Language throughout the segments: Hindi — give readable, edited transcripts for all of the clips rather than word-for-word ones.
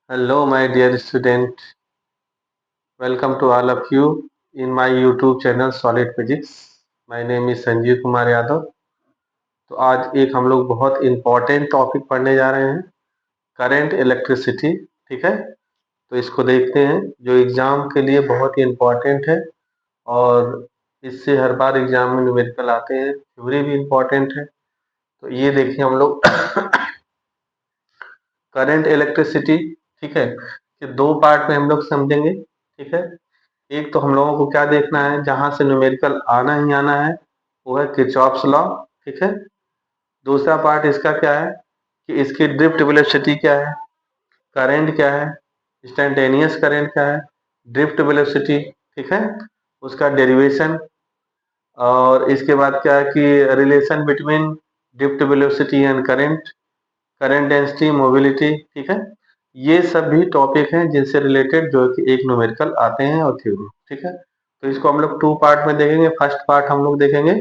Hello, my dear student. Welcome to all of you in my YouTube channel Solid Physics. My name is Sanjeev Kumar Yadav. तो आज एक हम लोग बहुत इम्पोर्टेंट टॉपिक पढ़ने जा रहे हैं, करंट इलेक्ट्रिसिटी। ठीक है, तो इसको देखते हैं, जो एग्जाम के लिए बहुत ही इम्पोर्टेंट है और इससे हर बार एग्जाम में न्यूमेरिकल आते हैं। थ्योरी भी इम्पोर्टेंट है। तो ये देखिए हम लोग करंट इलेक्ट्रिसिटी, ठीक है, कि दो पार्ट में हम लोग समझेंगे। ठीक है, एक तो हम लोगों को क्या देखना है, जहां से न्यूमेरिकल आना ही आना है, वो है किरचॉफ्स लॉ। ठीक है, दूसरा पार्ट इसका क्या है कि इसकी ड्रिफ्ट वेलोसिटी क्या है, करंट क्या है, इंस्टैन्टेनियस करंट क्या है, ड्रिफ्ट वेलोसिटी। ठीक है, उसका डेरिवेशन, और इसके बाद क्या है कि relation between drift velocity and current, current density, mobility. ठीक है, ये सब भी टॉपिक हैं जिनसे रिलेटेड जो कि एक न्यूमेरिकल आते हैं और थ्योरी। ठीक है, तो इसको हम लोग टू पार्ट में देखेंगे। फर्स्ट पार्ट हम लोग देखेंगे,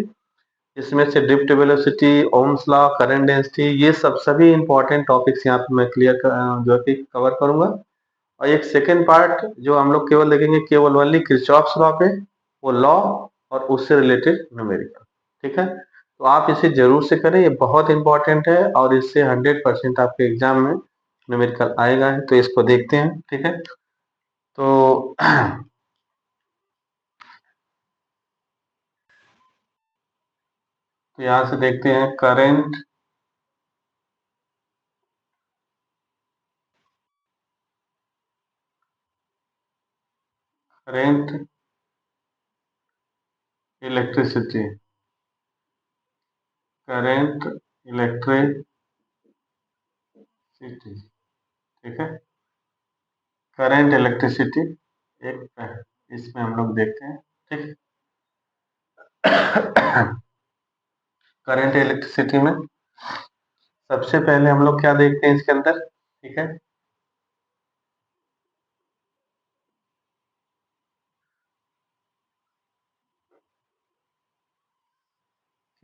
इसमें से drift velocity, Ohm's law, current density, ये सब सभी इंपॉर्टेंट टॉपिक्स यहाँ पे मैं जो है कि कवर करूंगा। और एक सेकेंड पार्ट जो हम लोग केवल देखेंगे, केवल ओनली किरचॉफ्स लॉ पे, वो लॉ और उससे रिलेटेड न्यूमेरिकल। ठीक है, तो आप इसे जरूर से करें, ये बहुत इंपॉर्टेंट है और इससे 100% आपके एग्जाम में न्यूमेरिकल आएगा। तो इसको देखते हैं। ठीक है, तो तो यहाँ से देखते हैं current current electricity, current electricity. ठीक है, करंट इलेक्ट्रिसिटी एक इसमें हम लोग देखते हैं। ठीक, करंट इलेक्ट्रिसिटी में सबसे पहले हम लोग क्या देखते हैं इसके अंदर। ठीक है,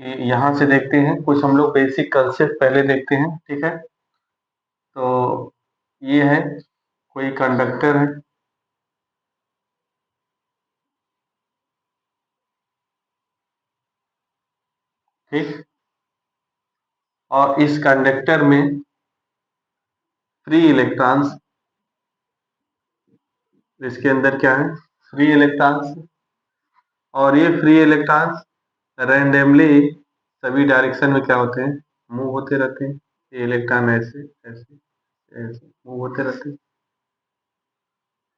कि यहाँ से देखते हैं कुछ हम लोग बेसिक कंसेप्ट पहले देखते हैं। ठीक है, तो ये है, कोई कंडक्टर है। ठीक, और इस कंडक्टर में फ्री इलेक्ट्रॉन्स, इसके अंदर क्या है, फ्री इलेक्ट्रॉन्स। और ये फ्री इलेक्ट्रॉन्स रैंडमली सभी डायरेक्शन में क्या होते हैं, मूव होते रहते हैं। ये इलेक्ट्रॉन ऐसे ऐसे ऐसे मूव होते रहते हैं,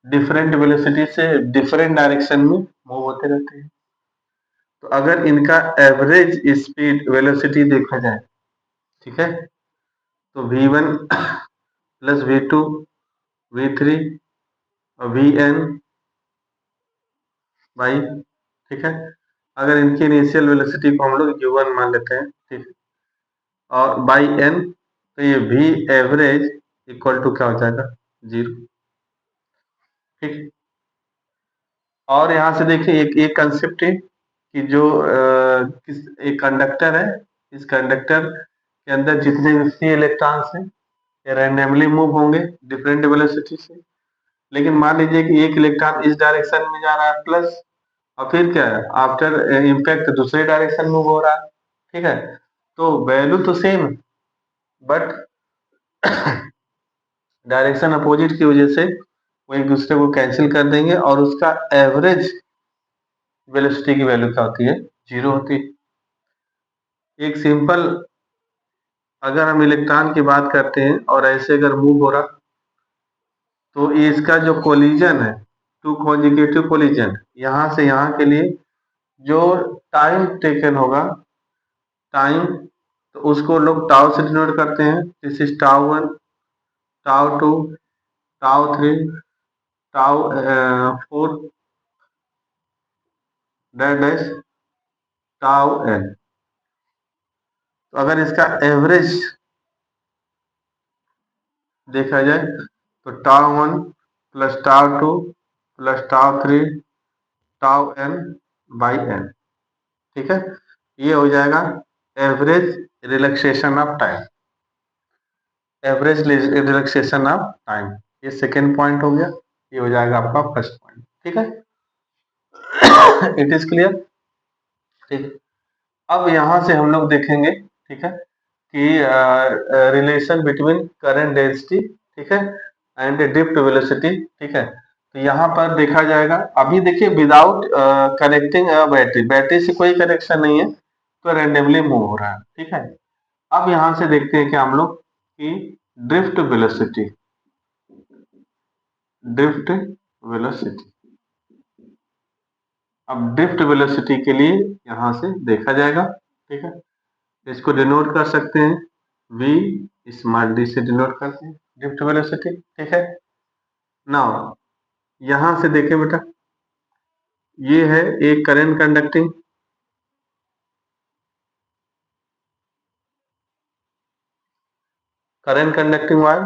डिफरेंट वेलोसिटी से डिफरेंट डायरेक्शन में मूव होते रहते हैं। तो अगर इनका एवरेज स्पीड वेलोसिटी देखा जाए, ठीक है, तो v1 प्लस v2, v3 और vn बाई, ठीक है, अगर इनकी इनिशियल वेलोसिटी को हम लोग u1 मान लेते हैं, ठीक है, और बाई n, तो ये v एवरेज इक्वल टू क्या हो जाएगा, 0। ठीक, और यहाँ से देखिए एक कंसेप्ट है कि जो एक कंडक्टर है, इस कंडक्टर के अंदर जितने भी फ्री इलेक्ट्रॉन्स हैं ये रैंडमली मूव होंगे डिफरेंट वेलोसिटी से। लेकिन मान लीजिए कि एक इलेक्ट्रॉन इस डायरेक्शन में जा रहा है प्लस, और फिर क्या है, आफ्टर इम्पैक्ट दूसरे डायरेक्शन मूव हो रहा है। ठीक है, तो वैल्यू तो सेम, बट डायरेक्शन अपोजिट की वजह से वो एक दूसरे को कैंसिल कर देंगे और उसका एवरेज वेलोसिटी की वैल्यू क्या होती है, 0 होती है। एक सिंपल, अगर हम इलेक्ट्रॉन की बात करते हैं और ऐसे अगर मूव हो रहा, तो इसका जो कोलिजन है, टू कॉन्जिक्यूटिव कोलिजन, यहाँ से यहाँ के लिए जो टाइम टेकन होगा, टाइम, तो उसको लोग टाउ से डिनोट करते हैं। This is tau 1, tau 2, tau 3, tau 4, dash dash, tau n। तो अगर इसका एवरेज देखा जाए, तो tau 1 plus tau 2 plus tau 3 tau n by n। ठीक है, ये हो जाएगा average relaxation of time, average relaxation of time. ये सेकेंड पॉइंट हो गया, ये हो जाएगा आपका फर्स्ट पॉइंट। ठीक है, इट इज क्लियर। ठीक, अब यहां से हम लोग देखेंगे, ठीक है, कि रिलेशन बिटवीन करंट डेंसिटी, ठीक है, एंड ड्रिफ्ट वेलोसिटी। ठीक है, तो यहाँ पर देखा जाएगा, अभी देखिए विदाउट कनेक्टिंग बैटरी, बैटरी से कोई कनेक्शन नहीं है, तो रैंडमली मूव हो रहा है। ठीक है, अब यहां से देखते हैं कि हम लोग की ड्रिफ्ट वेलोसिटी, ड्रिफ्ट वेलोसिटी, अब ड्रिफ्ट वेलोसिटी के लिए यहां से देखा जाएगा। ठीक है, इसको डिनोट कर सकते हैं v स्मॉल d से डिनोट करते हैं ड्रिफ्ट वेलोसिटी। ठीक है, नाउ यहां से देखें बेटा, ये है एक current conducting, current conducting wire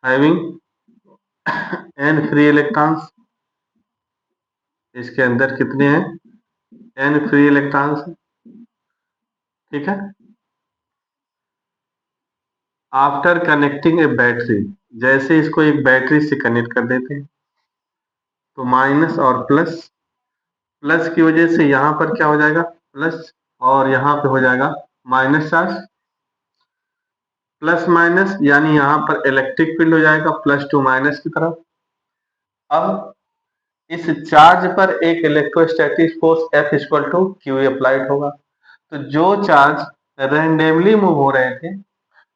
having n free electrons, इसके अंदर कितने हैं, n फ्री इलेक्ट्रॉन्स। ठीक है, आफ्टर कनेक्टिंग ए बैटरी, जैसे इसको एक बैटरी से कनेक्ट कर देते हैं, तो माइनस और प्लस, प्लस की वजह से यहाँ पर क्या हो जाएगा, प्लस, और यहाँ पे हो जाएगा माइनस चार्ज, प्लस माइनस, यानी यहाँ पर इलेक्ट्रिक फील्ड हो जाएगा प्लस टू माइनस की तरफ। अब इस चार्ज पर एक electrostatic force F equal to Q applied होगा। तो जो चार्ज रैंडमली मूव हो रहे थे,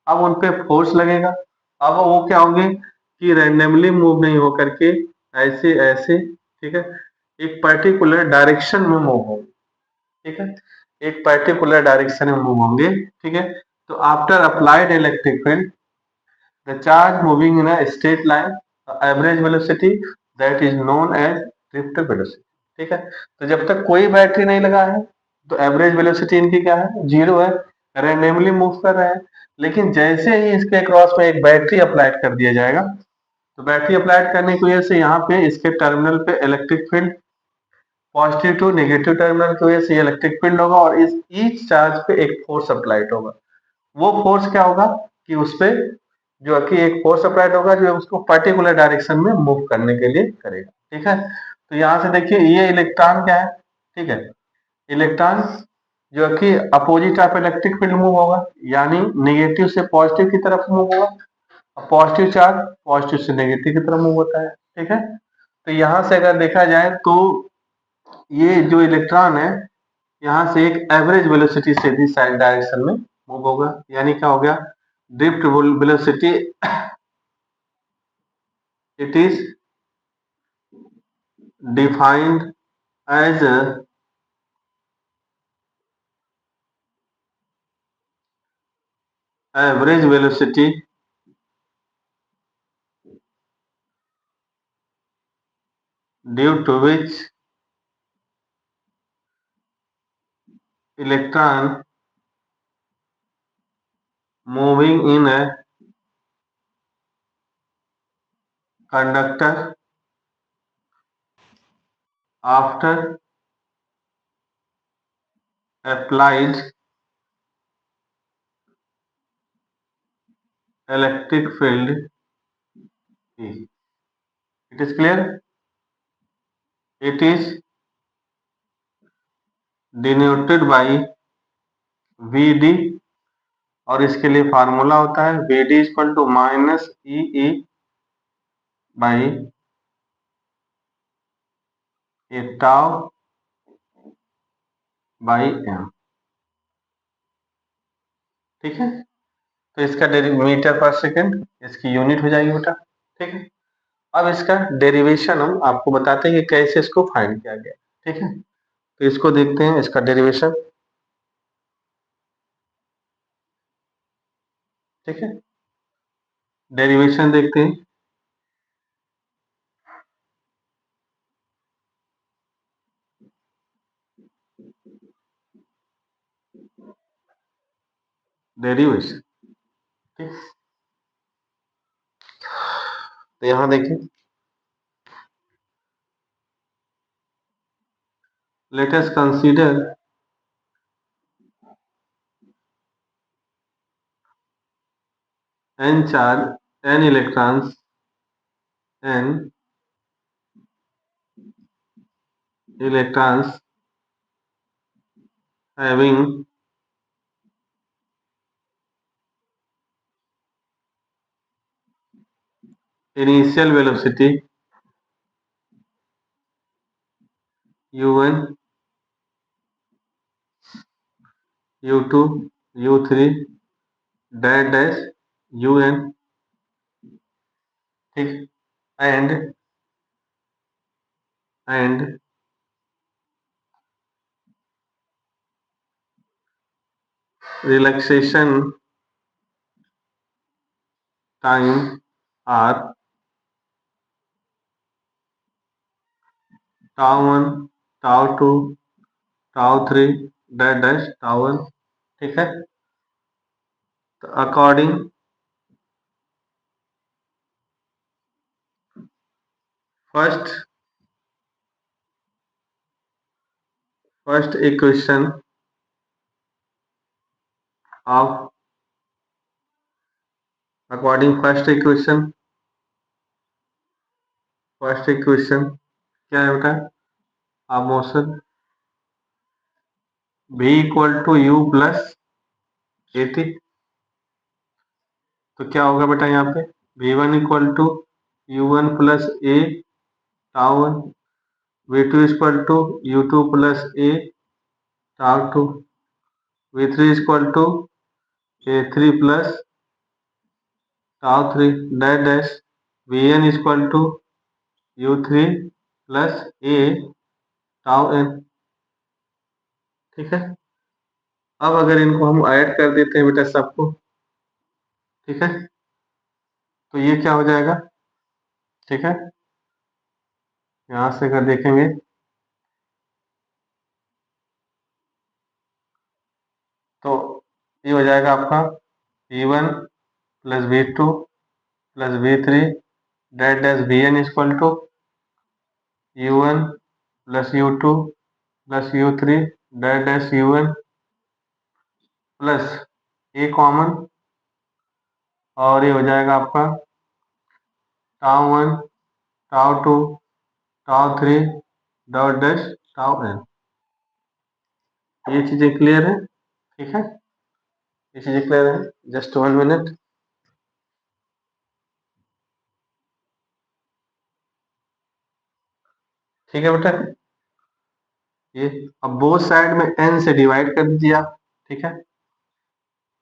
अब उन पे फोर्स लगेगा। अब वो क्या होंगे कि रैंडमली मूव नहीं हो करके ऐसे ऐसे, ठीक है, एक पर्टिकुलर डायरेक्शन में मूव होंगे। ठीक है, एक पर्टिकुलर डायरेक्शन में मूव होंगे। ठीक है, तो after applied electric field the charge moving in a straight line average velocity that is known as drift velocity. ठीक है, तो जब तक कोई बैटरी नहीं लगा है तो एवरेज वेलोसिटी इनकी क्या है, जीरो है, रैंडमली मूव कर रहे हैं। लेकिन जैसे ही इसके क्रॉस में एक बैटरी अप्लाइड कर दिया जाएगा, तो बैटरी अप्लाइड करने की वजह से यहाँ पे इसके टर्मिनल पे electric field, positive to negative terminal की वजह से इलेक्ट्रिक फील्ड होगा, और इस ईच चार्ज पे एक फोर्स अप्लाइड होगा। वो फोर्स क्या होगा कि उस पे जो कि एक फोर्स अप्लाइड होगा जो उसको पर्टिकुलर डायरेक्शन में मूव करने के लिए करेगा। ठीक है, तो यहाँ से देखिए ये इलेक्ट्रॉन क्या है, ठीक है, इलेक्ट्रॉन जो कि opposite of electric field move होगा, यानी नेगेटिव से पॉजिटिव की तरफ मूव होगा, पॉजिटिव चार्ज पॉजिटिव से नेगेटिव की तरफ मूव होता है। ठीक है, तो यहाँ से अगर देखा जाए तो ये जो इलेक्ट्रॉन है यहाँ से एक एवरेज वेलोसिटी से भी साइड डायरेक्शन में मूव होगा, यानी क्या हो गया, drift velocity it is defined as average velocity due to which electron moving in a conductor after applied electric field E. It is clear? It is denoted by VD, और इसके लिए फार्मूला होता है VD equal to minus E by A tau by M. ठीक है, तो इसका मीटर पर सेकेंड इसकी यूनिट हो जाएगी बेटा। ठीक है, अब इसका डेरिवेशन हम आपको बताते हैं कि कैसे इसको फाइंड किया गया। ठीक है, तो इसको देखते हैं इसका डेरिवेशन। ठीक है, डेरिवेशन देखते हैं। डेरिवेशन, ठीक, तो यहाँ देखिए, let us consider n charge, n electrons n electrons having initial velocity u1, u2, u3 dash dash un, ठीक, and relaxation time are tau 1, tau 2, tau 3 dash dash tau 1, ठीक है। तो according first equation of according first equation क्या है बेटा, of motion v equal to U plus A T. तो क्या होगा बेटा यहाँ पे V one equal to U one plus A tau one, V two equal to U two plus A tau two, V three equal to A three plus tau three dash dash, V N equal to U three plus A tau N, ठीक है। अब अगर इनको हम ऐड कर देते हैं बेटा सबको, ठीक है, तो ये क्या हो जाएगा, ठीक है, यहाँ से अगर देखेंगे तो ये हो जाएगा आपका V one plus V two plus V three dash dash V N equal to U one plus U two plus U three dash dash U one plus A common, और ये हो जाएगा आपका tau one tau two tau three dot dash tau N. ये चीजें क्लियर है, ठीक है, ये चीजें क्लियर है, जस्ट 1 मिनट। ठीक है बेटा, ये अब बोथ साइड में n से डिवाइड कर दीजिए आप, ठीक है,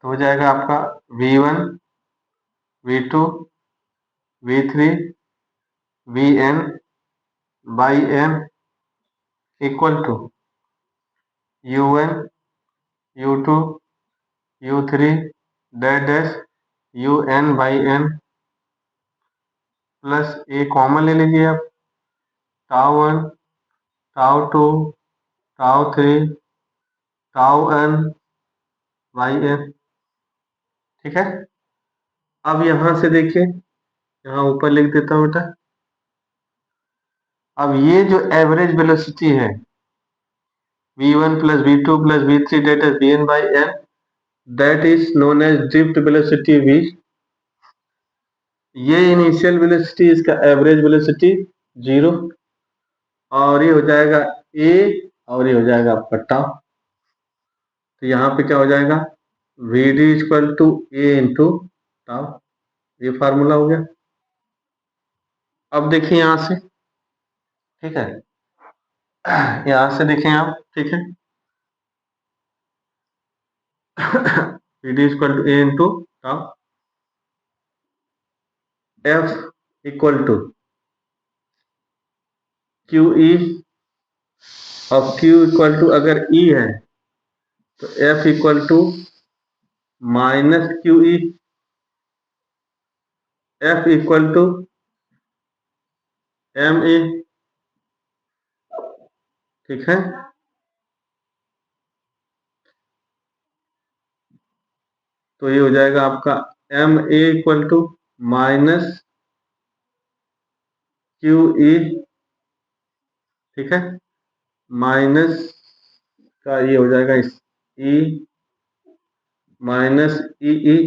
तो हो जाएगा आपका V one V two V three V N by N equal to U one U two U three dash dash U N by N plus A common ले लीजिए आप, tau one tau two tau three tau N by N, ठीक है। अब यहां से देखिए, यहाँ ऊपर लिख देता हूं बेटा, अब ये जो एवरेज वेलोसिटी है v1 plus v2 plus v3 that is vn by n, that is known as drift velocity v। ये इनिशियल वेलोसिटी, इसका एवरेज वेलोसिटी 0, और ये हो जाएगा a, और ये हो जाएगा आपका टाउ। तो यहाँ पे क्या हो जाएगा V D equal to A into tau, ये फार्मूला हो गया। अब देखिए यहाँ से, ठीक है, यहाँ से देखें आप, ठीक है, V D equal to A into tau, F equal to Q E, अब Q इक्वल टू अगर E है तो F equal to minus Q E, F equal to M A, ठीक है। तो ये हो जाएगा आपका M A equal to minus Q E, ठीक है, माइनस का ये हो जाएगा E minus E E,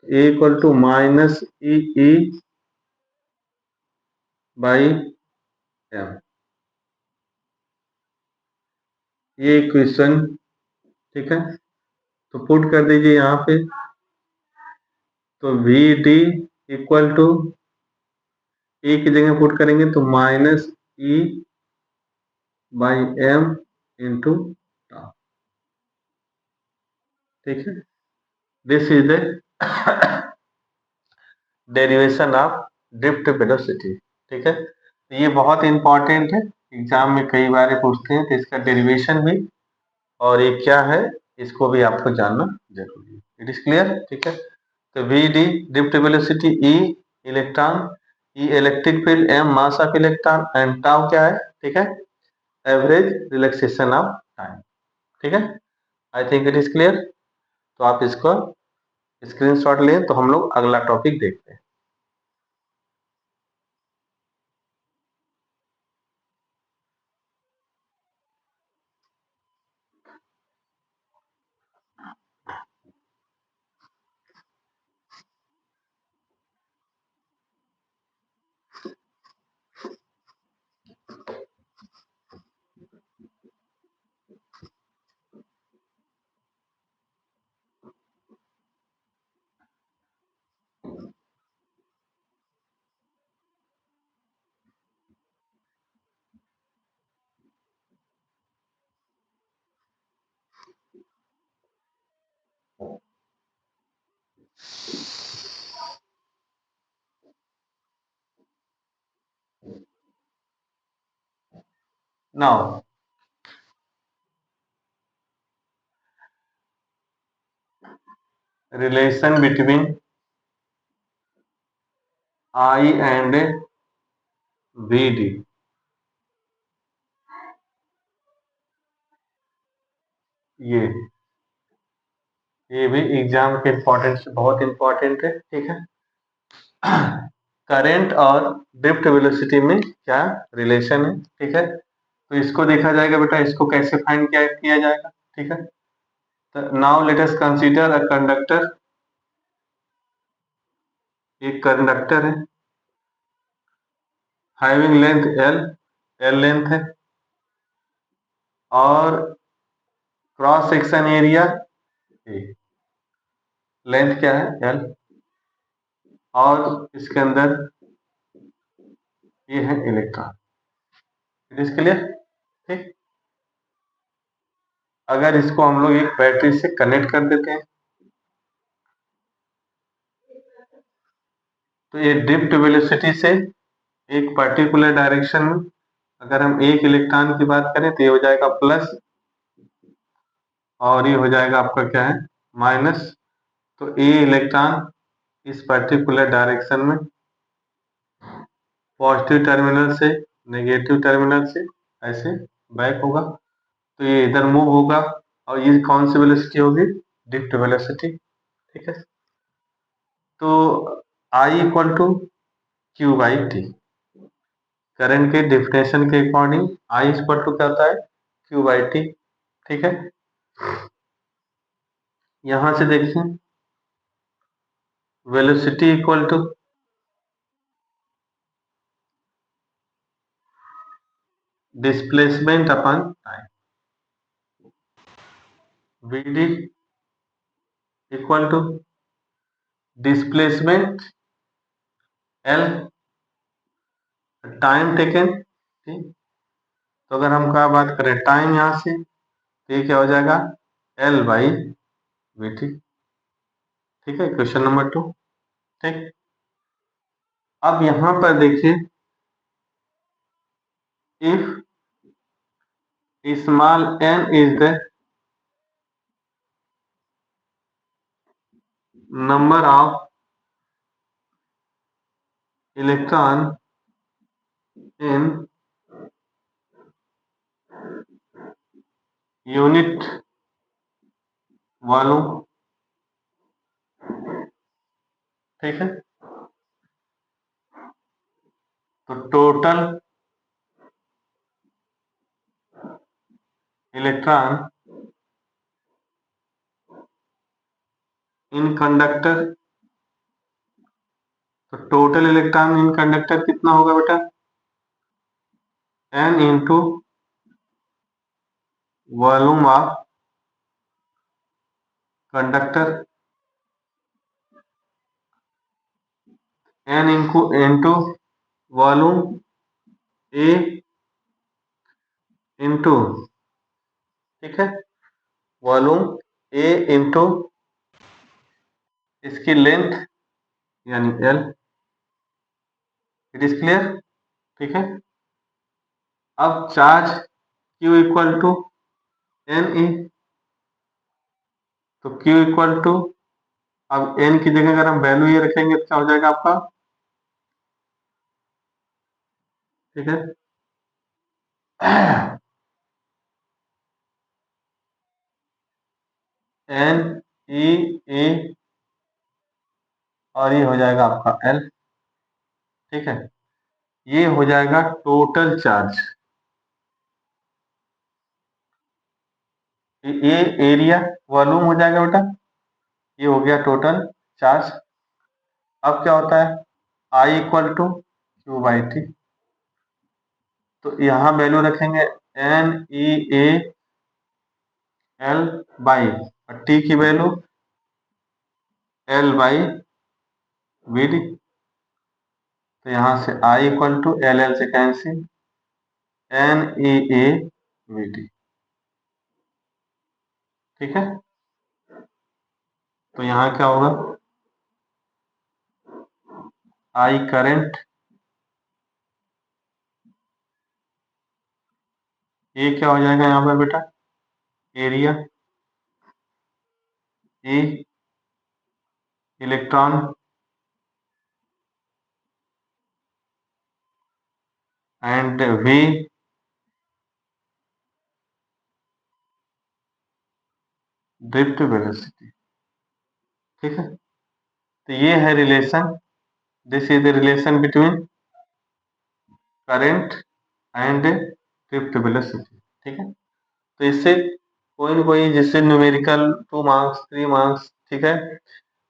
A equal to minus E E by M. ये इक्वेशन, ठीक है, तो पुट कर दीजिए यहाँ पे। तो V D equal to, A की जगह पुट करेंगे तो minus E by M into tau, ठीक है। This is the derivation of drift velocity, ठीक है। तो ये बहुत इंपॉर्टेंट है, एग्जाम में कई बार पूछते हैं, तो इसका डेरिवेशन भी और ये क्या है इसको भी आपको जानना जरूरी है। इट इज क्लियर, ठीक है। तो V D drift velocity, E electron, E electric field, M mass of electron and tau क्या है, ठीक है, एवरेज रिलैक्सेशन ऑफ टाइम, ठीक है। I think it is clear. तो आप इसको स्क्रीनशॉट लें, तो हम लोग अगला टॉपिक देखते हैं। Now relation between I and V D, ये ये भी एग्जाम के इम्पोर्टेंट से बहुत इंपॉर्टेंट है, ठीक है। करंट और ड्रिफ्ट वेलोसिटी में क्या रिलेशन है, ठीक है। तो इसको देखा जाएगा बेटा, इसको कैसे फाइंड किया जाएगा, ठीक है। तो now let us consider a conductor, एक कंडक्टर है, having length L, L length है, और cross section area A, length क्या है एल, और इसके अंदर ये है इलेक्ट्रॉन। इट इज क्लियर, ठीक। अगर इसको हम लोग एक बैटरी से कनेक्ट कर देते हैं, तो ये ड्रिफ्ट वेलोसिटी से एक पर्टिकुलर डायरेक्शन में, अगर हम एक इलेक्ट्रॉन की बात करें तो ये हो जाएगा प्लस, और ये हो जाएगा आपका क्या है माइनस। तो ए इलेक्ट्रॉन इस पर्टिकुलर डायरेक्शन में पॉजिटिव टर्मिनल से नेगेटिव टर्मिनल से ऐसे बैक होगा, तो ये इधर मूव होगा, और ये कौन सी वेलोसिटी होगी, ड्रिफ्ट वेलोसिटी, ठीक है। तो I equal to Q by T, current के डिफिनेशन के अकॉर्डिंग आई इक्वल टू क्या होता है क्यू बाई टी, ठीक है। यहां से देखिए velocity equal to displacement upon time, V D equal to displacement L, time taken, ठीक। तो अगर हम क्या बात करें टाइम यहां से, तो ये क्या हो जाएगा एल बाई वी टी, ठीक है, क्वेश्चन नंबर 2, ठीक। अब यहां पर देखिए, if small N is the number of electron in unit volume, ठीक है। तो टोटल इलेक्ट्रॉन इन कंडक्टर, तो टोटल इलेक्ट्रॉन इन कंडक्टर कितना होगा बेटा, n into volume of conductor, n into volume A into, ठीक है, वॉल्यूम ए इंटू इसकी लेंथ यानी एल। इट इज क्लियर, ठीक है। अब charge Q equal to N E, तो Q इक्वल टू, अब n की जगह अगर हम वैल्यू ये रखेंगे तो क्या हो जाएगा आपका, ठीक है, एन ई ए, और ये हो जाएगा आपका एल, ठीक है। ये हो जाएगा टोटल चार्ज, ये एरिया वॉल्यूम हो जाएगा बेटा, ये हो गया टोटल चार्ज। अब क्या होता है, I equal to Q by T, तो यहाँ वैल्यू रखेंगे N E A L by, और टी की value L by V D, तो यहाँ से I equal to L L से cancel, N E A V D, ठीक है। तो यहाँ क्या होगा, आई करंट, ये क्या हो जाएगा यहाँ पर बेटा, area, A electron, and V drift velocity, ठीक है। तो ये है relation, this is the relation between current and drift velocity, ठीक है। तो इससे कोई ना कोई, जिससे न्यूमेरिकल 2 मार्क्स 3 मार्क्स, ठीक है,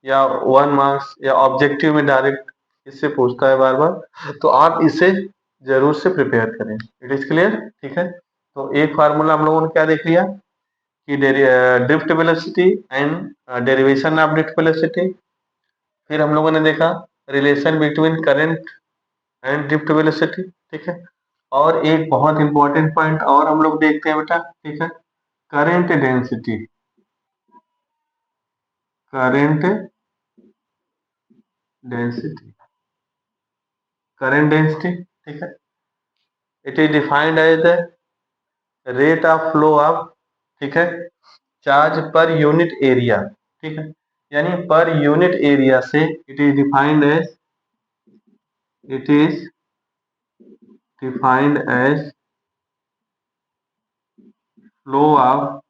या 1 मार्क्स, या ऑब्जेक्टिव में डायरेक्ट इससे पूछता है बार बार, तो आप इसे जरूर से प्रिपेयर करें। इट इज क्लियर, ठीक है। तो एक फार्मूला हम लोगों ने क्या देख लिया कि drift velocity and derivation of drift velocity, फिर हम लोगों ने देखा relation between current and drift velocity, ठीक है। और एक बहुत इंपॉर्टेंट पॉइंट और हम लोग देखते हैं बेटा, ठीक है, current density, current density, current density, ठीक है। It is defined as the rate of flow of, ठीक है, चार्ज पर यूनिट एरिया, ठीक है, यानी पर यूनिट एरिया से it is defined as, it is defined as flow of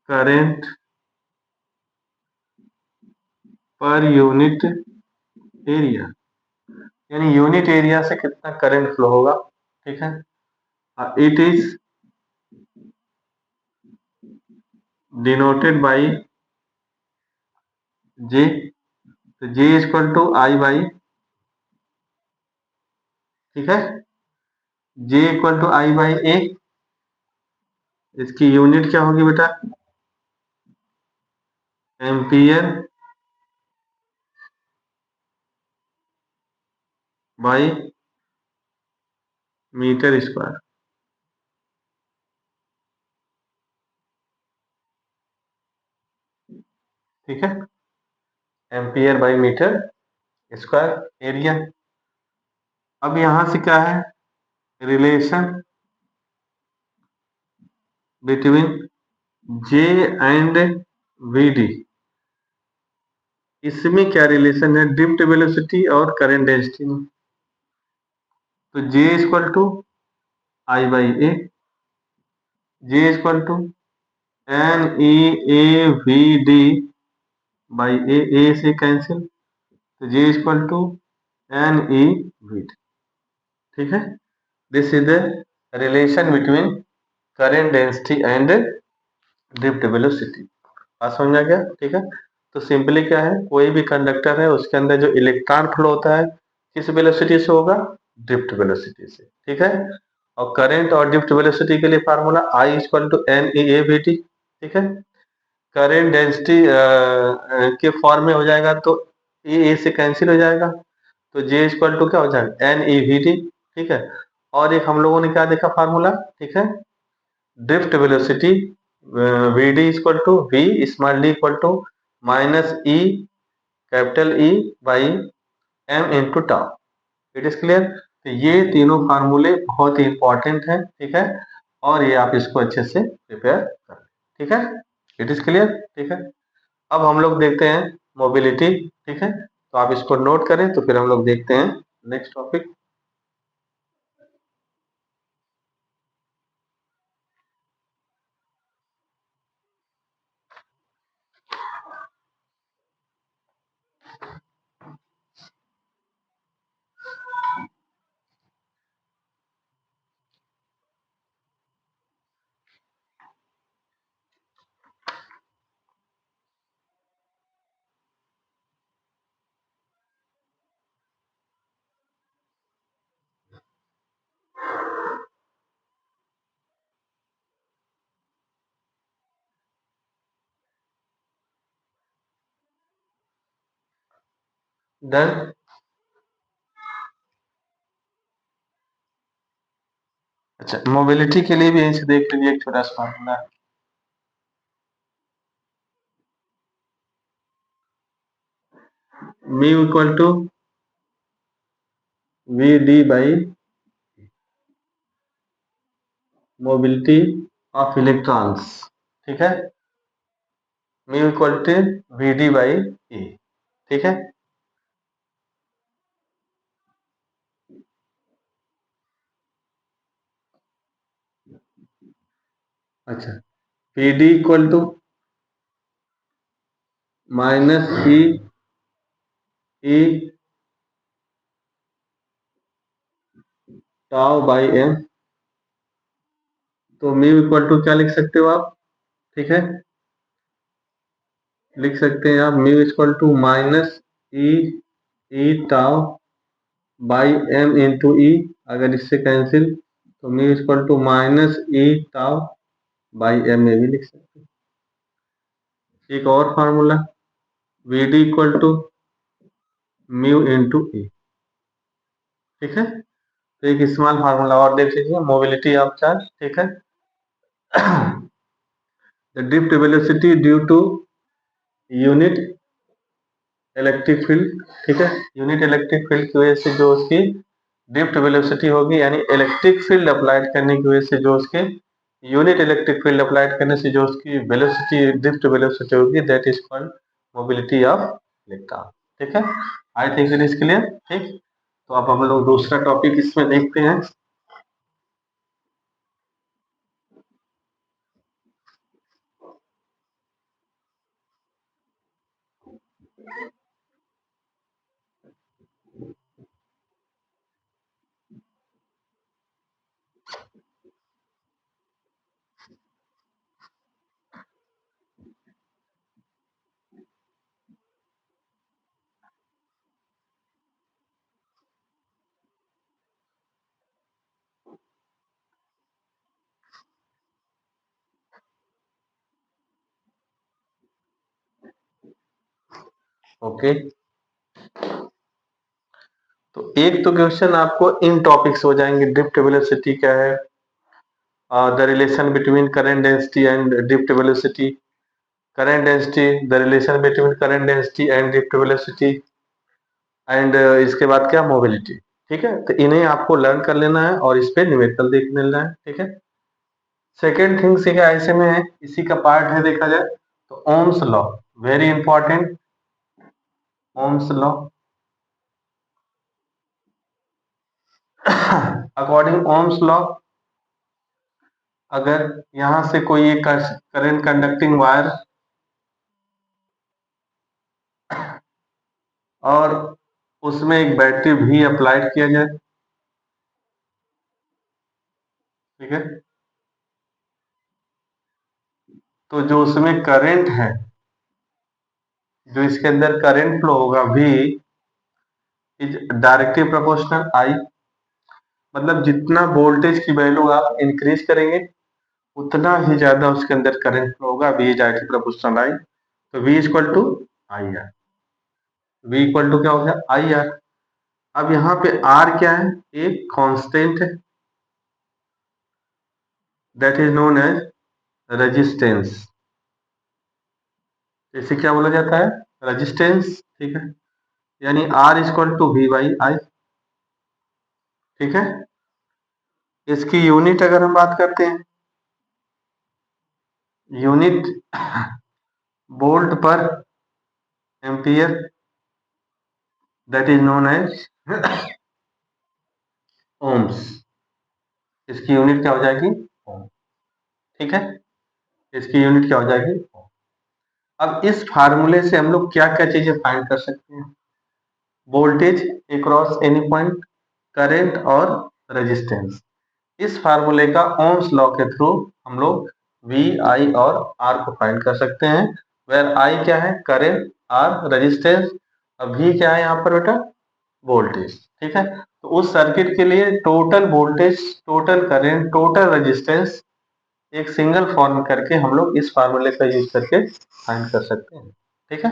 current per unit area, यानी यूनिट एरिया से कितना करंट फ्लो होगा, ठीक है। It is denoted by J, तो J equal to I by, ठीक है, J equal to I by A, इसकी यूनिट क्या होगी बेटा, एम्पियर बाई मीटर स्क्वायर, ठीक है, ampere by metre square area. अब यहां से क्या है, relation between J and V D, इसमें क्या रिलेशन है, ड्रिफ्ट वेलोसिटी और करंट डेंसिटी में। तो J equal to I by A, J equal to N E A V D by A से कैंसिल, तो J equal to N E V D, ठीक है। This is the relation between current density and drift velocity. बात समझ आ गया, ठीक है। तो सिंपली क्या है, कोई भी कंडक्टर है उसके अंदर जो इलेक्ट्रॉन फ्लो होता है किस वेलोसिटी से होगा, ड्रिफ्ट वेलोसिटी से, ठीक है। और करंट और ड्रिफ्ट वेलोसिटी के लिए formula I equal to N E A V T, ठीक है। करंट डेंसिटी के फॉर्म में हो जाएगा तो ए से कैंसिल हो जाएगा, तो जे इक्वल टू क्या हो जाएगा एन ई वी टी, ठीक है। और एक हम लोगों ने क्या देखा फार्मूला, ठीक है, drift velocity V D equal to V small D equal to minus E capital E by M into tau. It is clear. तो ये तीनों फार्मूले बहुत ही इंपॉर्टेंट हैं, ठीक है, और ये आप इसको अच्छे से प्रिपेयर कर लें, ठीक है। इट इज क्लियर, ठीक है। अब हम लोग देखते हैं मोबिलिटी, ठीक है, तो आप इसको नोट करें तो फिर हम लोग देखते हैं नेक्स्ट टॉपिक। डन। अच्छा, मोबिलिटी के लिए भी यहीं से देख लीजिए एक छोटा सा formula, mu equal to V D by mobility of electrons, ठीक है, mu equal to V D by E, ठीक है। अच्छा, P D equal to minus E E tau by M, तो म्यू इक्वल टू क्या लिख सकते हो आप, ठीक है, लिख सकते हैं आप mu equal to minus E E tau by M into E, अगर इससे कैंसिल तो mu equal to minus E tau by M में भी लिख सकते हैं। एक और formula V D equal to mu into E, ठीक है। तो एक स्मॉल फार्मूला और देख लीजिए, मोबिलिटी ऑफ चार्ज, ठीक है। The drift velocity due to unit electric field, ठीक है, यूनिट इलेक्ट्रिक फील्ड की वजह से जो उसकी ड्रिफ्ट वेलोसिटी होगी, यानी इलेक्ट्रिक फील्ड अप्लाइड करने की वजह से जो उसके यूनिट इलेक्ट्रिक फील्ड अप्लाइड करने से जो उसकी वेलोसिटी ड्रिफ्ट वेलोसिटी होगी, that is called mobility of electron, ठीक है। I think it is clear, ठीक। तो अब हम लोग दूसरा टॉपिक इसमें देखते हैं। ओके, तो एक तो क्वेश्चन आपको इन टॉपिक्स हो जाएंगे, ड्रिफ्ट वेलोसिटी क्या है, the relation between current density and drift velocity, current density, the relation between current density and drift velocity, and इसके बाद क्या मोबिलिटी, ठीक है। तो इन्हें आपको लर्न कर लेना है और इस पे न्यूमेरिकल देख लेना है, ठीक है। सेकेंड थिंग से क्या ऐसे में है, इसी का पार्ट है देखा जाए तो Ohm's law, very important, Ohm's law. According Ohm's law, अगर यहां से कोई एक करंट कंडक्टिंग वायर और उसमें एक बैटरी भी अप्लाइड किया जाए, ठीक है, तो जो उसमें करंट है, जो इसके अंदर करंट फ्लो होगा, V is directly proportional I, मतलब जितना वोल्टेज की वैल्यू आप इंक्रीज करेंगे उतना ही ज्यादा उसके अंदर करंट फ्लो होगा, V is directly proportional I. तो V equal to I R, V equal to क्या हो गया आई आर। अब यहाँ पे आर क्या है, एक कांस्टेंट है, that is known as resistance. इसे क्या बोला जाता है, रेजिस्टेंस, ठीक है। यानी R equal to V by I, ठीक है। इसकी यूनिट अगर हम बात करते हैं, unit volt per ampere, that is known as ohms. इसकी यूनिट क्या हो जाएगी, ओम, ठीक है। इसकी यूनिट क्या हो जाएगी। अब इस फार्मूले से हम लोग क्या क्या चीजें फाइंड कर सकते हैं, voltage across any point, current और रेजिस्टेंस। इस फार्मूले का ओम्स लॉ के थ्रू हम लोग वी आई और आर को फाइंड कर सकते हैं। वेर आई क्या है, करंट, आर रेजिस्टेंस, अब वी क्या है यहाँ पर बेटा, वोल्टेज, ठीक है। तो उस सर्किट के लिए total voltage, total current, total resistance एक सिंगल फॉर्म करके हम लोग इस फार्मूले का यूज करके फाइंड कर सकते हैं, ठीक है।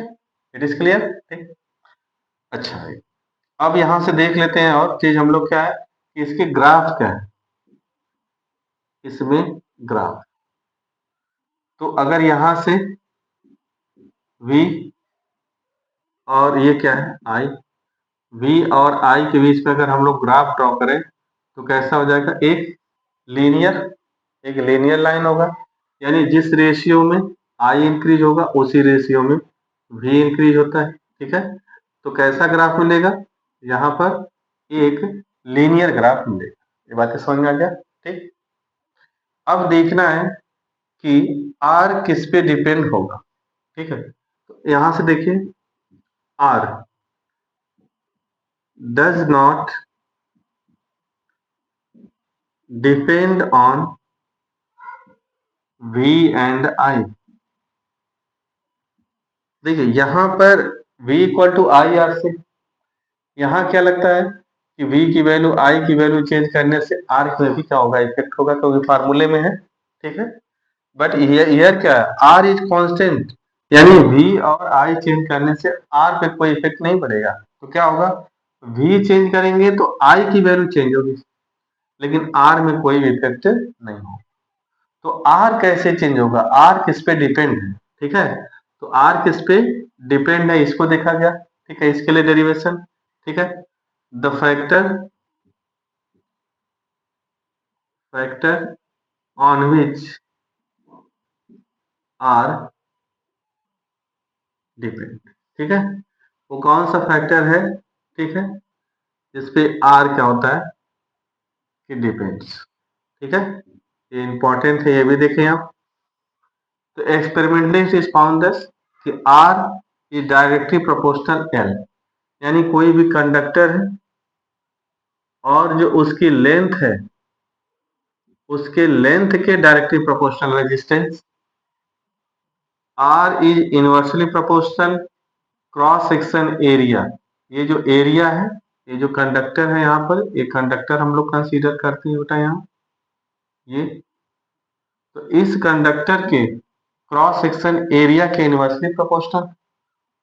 इट इज क्लियर, ठीक। अच्छा भाई, अब यहां से देख लेते हैं और चीज हम लोग क्या है कि इसके ग्राफ क्या है, इसमें ग्राफ। तो अगर यहां से v और ये क्या है i, v और i के बीच में अगर हम लोग ग्राफ ड्रॉ करें तो कैसा हो जाएगा, लीनियर एक लीनियर लाइन होगा। यानी जिस रेशियो में i इंक्रीज होगा उसी रेशियो में v इंक्रीज होता है, ठीक है। तो कैसा ग्राफ मिलेगा, यहाँ पर एक लीनियर ग्राफ मिलेगा। ये बातें समझ में आ गया, ठीक। अब देखना है कि r किस पे डिपेंड होगा, ठीक है। तो यहां से देखिए, r does not depend on v and i। देखिए यहां पर v equal to I R से, यहाँ क्या लगता है कि v की वैल्यू i की वैल्यू चेंज करने से r में भी क्या होगा, इफेक्ट होगा, क्योंकि फार्मूले में है, ठीक है। बट ईयर क्या है, r इज कांस्टेंट, यानी v और i चेंज करने से r पे कोई इफेक्ट नहीं पड़ेगा। तो क्या होगा, v चेंज करेंगे तो i की वैल्यू चेंज होगी, लेकिन r में कोई इफेक्ट नहीं होगा। तो r कैसे चेंज होगा, r किस पे डिपेंड है, ठीक है। तो r किस पे डिपेंड है इसको देखा गया, ठीक है। इसके लिए डेरिवेशन, ठीक है। The factor on which R depend, ठीक है। वो कौन सा फैक्टर है, ठीक है, जिस पे आर क्या होता है कि डिपेंड्स, ठीक है। ये इंपॉर्टेंट है, ये भी देखें आप। तो एक्सपेरिमेंटली इज फाउंड दस कि R is directly proportional L, यानी कोई भी कंडक्टर है और जो उसकी लेंथ है उसके लेंथ के directly proportional resistance, R is inversely proportional cross section area. ये जो एरिया है, ये जो कंडक्टर है यहाँ पर, ये कंडक्टर हम लोग कंसीडर करते हैं बेटा यहाँ, ये। तो इस कंडक्टर के क्रॉस सेक्शन एरिया के इनवर्सली प्रोपोर्शनल,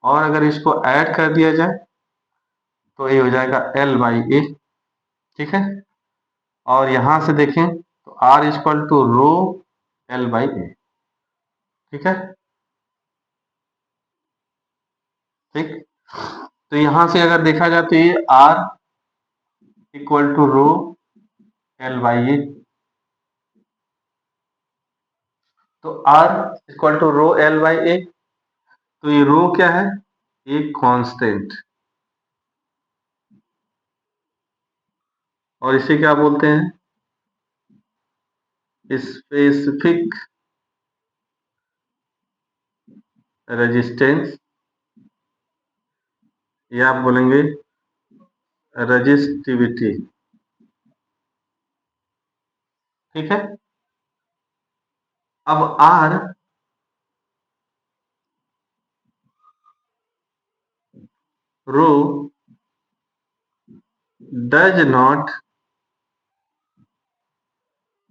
और अगर इसको ऐड कर दिया जाए तो ये हो जाएगा एल बाई ए, ठीक है। और यहां से देखें तो R equal to rho L by A, ठीक है, ठीक। तो यहां से अगर देखा जाए तो ये R equal to rho L by A, तो R equal to rho L by A. तो ये रो क्या है, एक कांस्टेंट, और इसे क्या बोलते हैं, स्पेसिफिक रेजिस्टेंस, या आप बोलेंगे रजिस्टिविटी, ठीक है। अब R rho does not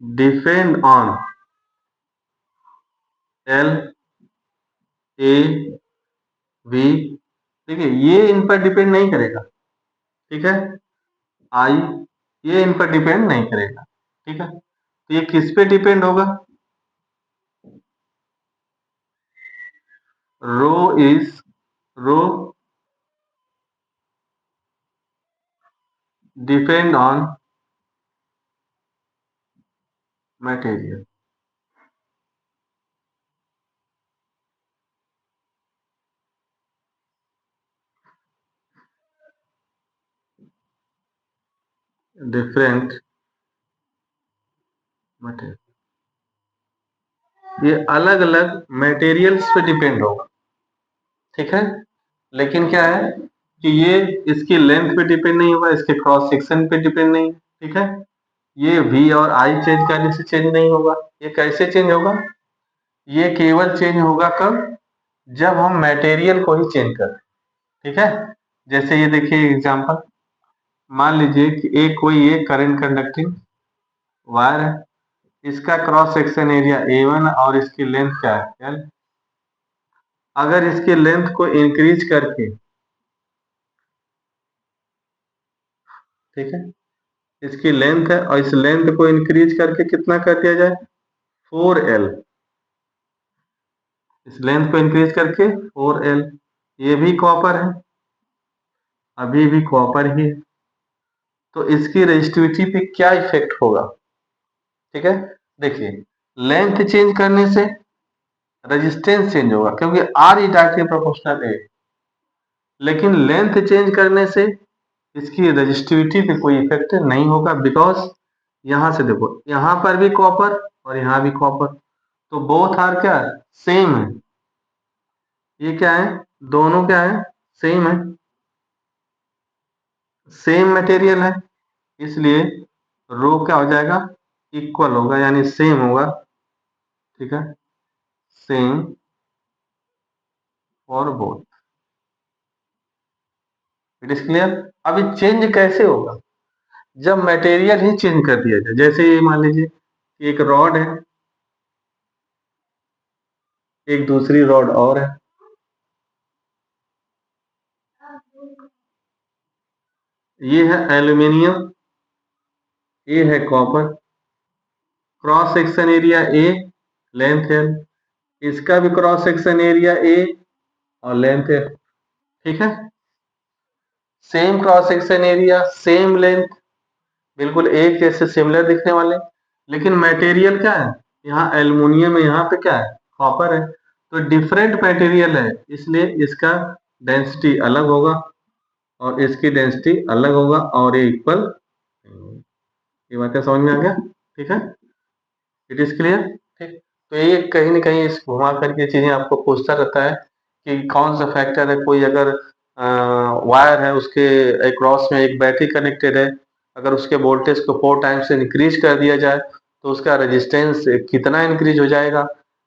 depend on L A V, ठीक है, ये इन पर डिपेंड नहीं करेगा, ठीक है, आई, ये इन पर डिपेंड नहीं करेगा, ठीक है, तो ये किस पे डिपेंड होगा? Rho is rho depend on material, different material, ये अलग अलग मटेरियल्स पे डिपेंड होगा, ठीक है, लेकिन क्या है कि ये इसकी लेंथ पे डिपेंड नहीं होगा, इसके क्रॉस सेक्शन पे डिपेंड नहीं, ठीक है, ये वी और आई चेंज करने से चेंज नहीं होगा, ये कैसे चेंज होगा? ये केवल चेंज होगा कब? जब हम मटेरियल को ही चेंज करें, ठीक है, जैसे ये देखिए एग्जांपल, मान लीजिए कि एक कोई एक करंट कंडक्टिंग वायर है, इसका क्रॉस सेक्शन एरिया A1 और इसकी लेंथ क्या है L। अगर इसकी लेंथ को इंक्रीज करके, ठीक है, इसकी लेंथ है और इस लेंथ को इंक्रीज करके कितना कर दिया जाए 4L, इस लेंथ को इंक्रीज करके 4L, ये भी कॉपर है, अभी भी कॉपर ही है, तो इसकी रेजिस्टिविटी पे क्या इफेक्ट होगा? ठीक है, देखिए, लेंथ चेंज करने से रेजिस्टेंस चेंज होगा क्योंकि R is directly proportional A, लेकिन लेंथ चेंज करने से इसकी रेजिस्टिविटी पे कोई इफेक्ट नहीं होगा, बिकॉज यहां से देखो, यहां पर भी कॉपर और यहां भी कॉपर, तो बोथ आर क्या सेम है, ये क्या है, दोनों क्या है, सेम है, सेम मटेरियल है, इसलिए रो क्या हो जाएगा, इक्वल होगा यानी सेम होगा, ठीक है, same for both, it is clear. अब ये चेंज कैसे होगा? जब मटेरियल ही चेंज कर दिया जाए, जैसे ये मान लीजिए कि एक रॉड है, एक दूसरी रॉड और है, ये है एल्यूमिनियम, ये है copper, cross section area A, length L, इसका भी क्रॉस सेक्शन एरिया ए और लेंथ एल, ठीक है, same cross section area, same length, बिल्कुल एक जैसे सिमिलर दिखने वाले, लेकिन मटेरियल क्या है, यहाँ एल्युमिनियम है, यहाँ पे क्या है, कॉपर है, तो डिफरेंट मटेरियल है, इसलिए इसका डेंसिटी अलग होगा और इसकी डेंसिटी अलग होगा और ये इक्वल, ये बातें समझ में आ गया, ठीक है, इट इज क्लियर, ठीक, तो ये कहीं ना कहीं इस घुमा करके चीजें आपको पूछता रहता है कि कौन सा फैक्टर है, कोई अगर वायर है उसके अक्रॉस में एक बैटरी कनेक्टेड है, अगर उसके वोल्टेज को 4 टाइम्स से इंक्रीज कर दिया जाए तो उसका रेजिस्टेंस कितना इंक्रीज हो जाएगा,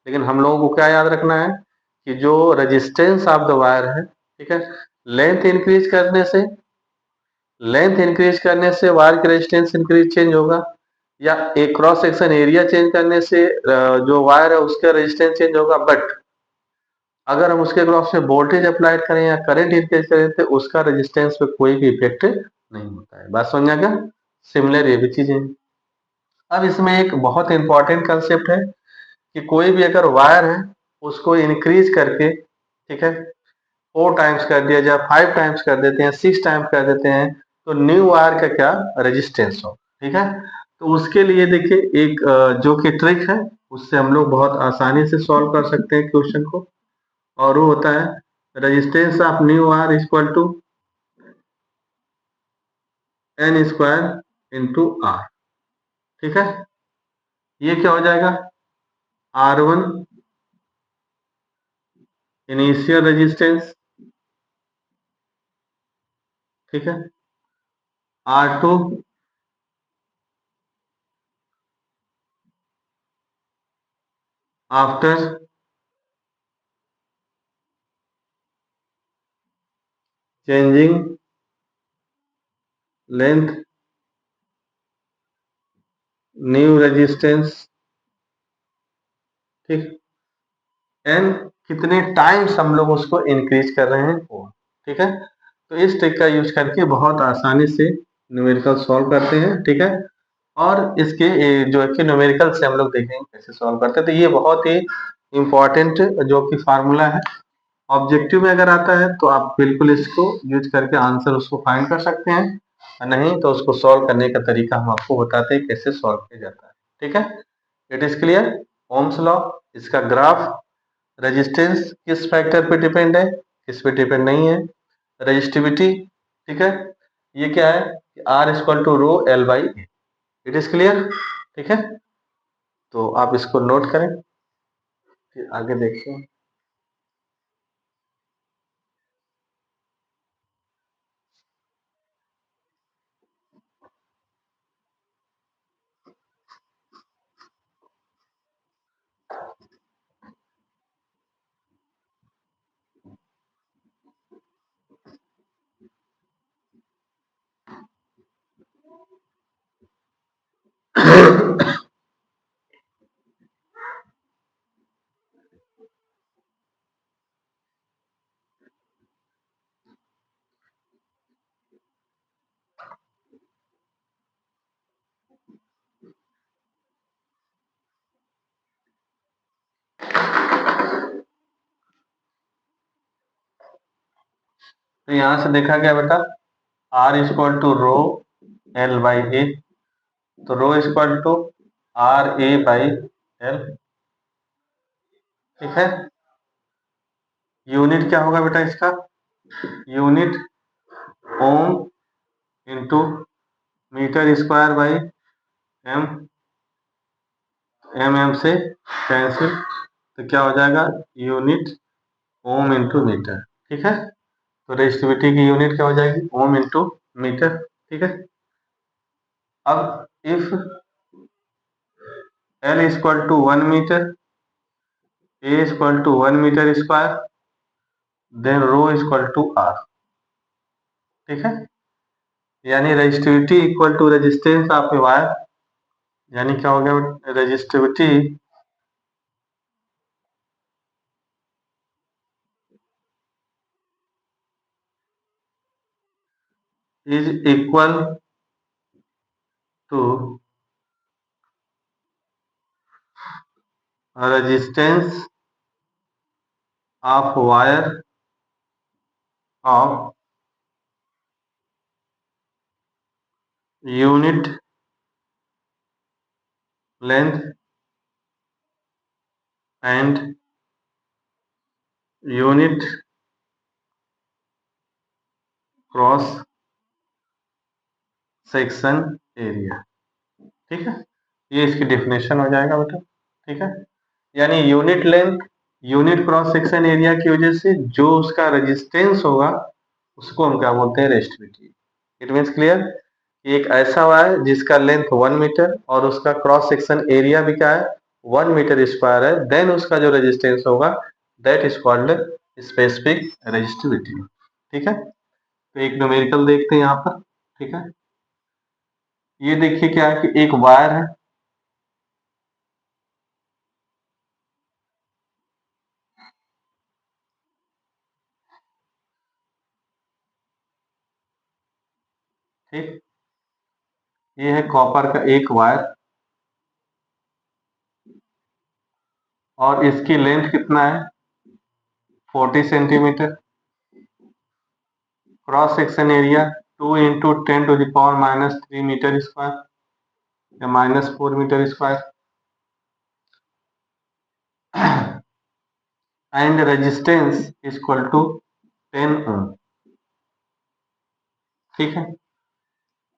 लेकिन हम लोगों को क्या याद रखना है कि जो रेजिस्टेंस ऑफ द वायर है, ठीक है, लेंथ इंक्रीज करने से लेंथ इंक्रीज करने से वायर की रेजिस्टेंस इंक्रीज चेंज होगा, या एक क्रॉस सेक्शन एरिया चेंज करने से जो वायर है उसका रेजिस्टेंस चेंज होगा, बट अगर हम उसके क्रॉस में वोल्टेज अप्लाइड करें या करंट इंक्रीज करें तो उसका रेजिस्टेंस पे कोई भी इफेक्ट नहीं होता है, बात समझ आ गया, सिमिलर ये भी चीजें। अब इसमें एक बहुत इंपॉर्टेंट कंसेप्ट है कि कोई भी अगर वायर है उसको इंक्रीज करके, ठीक है, 4 टाइम्स कर दिया जाए, 5 टाइम्स कर देते हैं, 6 टाइम्स कर देते हैं, तो न्यू वायर का क्या रेजिस्टेंस हो, ठीक है, तो उसके लिए देखिए एक जो कि ट्रिक है, उससे हम लोग बहुत आसानी से सॉल्व कर सकते हैं क्वेश्चन को, और वो होता है resistance of new wire equal to N square into R, ठीक है, ये क्या हो जाएगा, R1 इनिशियल रेजिस्टेंस, ठीक है, R2 after changing length new resistance, ठीक, एंड कितने टाइम्स हम लोग उसको इंक्रीज कर रहे हैं वो, ठीक है। तो इस ट्रिक का यूज करके बहुत आसानी से न्यूमेरिकल सॉल्व करते हैं, ठीक है। और इसके जो है कि न्यूमेरिकल से हम लोग देखेंगे कैसे सॉल्व करते हैं। तो ये बहुत ही इम्पोर्टेंट जो कि फार्मूला है, ऑब्जेक्टिव में अगर आता है तो आप बिल्कुल इसको यूज करके आंसर उसको फाइंड कर सकते हैं, नहीं तो उसको सॉल्व करने का तरीका हम आपको बताते हैं कैसे सॉल्व किया जाता है, ठीक है। It is clear. Ohm's law, इसका ग्राफ, रेजिस्टेंस किस फैक्टर पे डिपेंड है, किस पे डिपेंड नहीं है, रजिस्टिविटी, ठीक है, ये क्या है, R equal to rho L by A. It is clear, ठीक है। तो आप इसको नोट करें, फिर आगे देखते हैं। तो यहां से देखा गया बेटा, R equal to rho L by A, तो rho equal to R A by L, ठीक है। यूनिट क्या होगा बेटा इसका, unit ohm into metre square by M, M M से कैंसिल, तो क्या हो जाएगा, यूनिट ओम इंटू मीटर, ठीक है। तो रेजिस्टिविटी की यूनिट क्या हो जाएगी, ओम इंटू मीटर, ठीक है। अब if L equal to 1 metre, A equal to 1 metre square, then rho equal to R, ठीक है। यानी resistivity equal to resistance of a wire, यानी क्या हो गया, resistivity is equal to resistance of wire of unit length and unit cross section area, ठीक है। ये इसकी डेफिनेशन हो जाएगा बेटा, ठीक है। यानी unit length, unit cross section area की वजह से जो उसका रेजिस्टेंस होगा उसको हम क्या बोलते हैं, रेजिस्टिविटी। इट मीन्स क्लियर, एक ऐसा वायर जिसका लेंथ 1 मीटर और उसका क्रॉस सेक्शन एरिया भी क्या है, 1 मीटर स्क्वायर है, देन उसका जो रेजिस्टेंस होगा that is called specific resistivity, ठीक है। तो एक न्यूमेरिकल देखते हैं यहाँ पर, ठीक है। ये देखिए क्या है कि एक वायर है, ठीक, ये है कॉपर का एक वायर और इसकी लेंथ कितना है, 40 centimetre, cross section area 2 × 10⁻³ metre square या -4 metre square, and resistance equal to 10 ohm, ठीक है।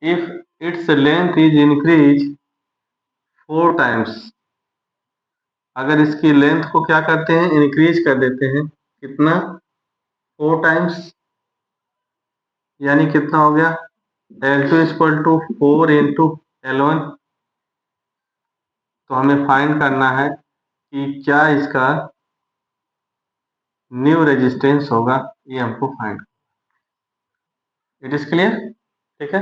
If it's length is increase 4 times, अगर इसकी लेंथ को क्या करते हैं, इंक्रीज कर देते हैं, कितना, 4 टाइम्स, यानी कितना हो गया, L2 इक्वल टू 4 × L1। तो हमें फाइंड करना है कि क्या इसका न्यू रेजिस्टेंस होगा, ये हमको फाइंड। इट इज क्लियर, ठीक है।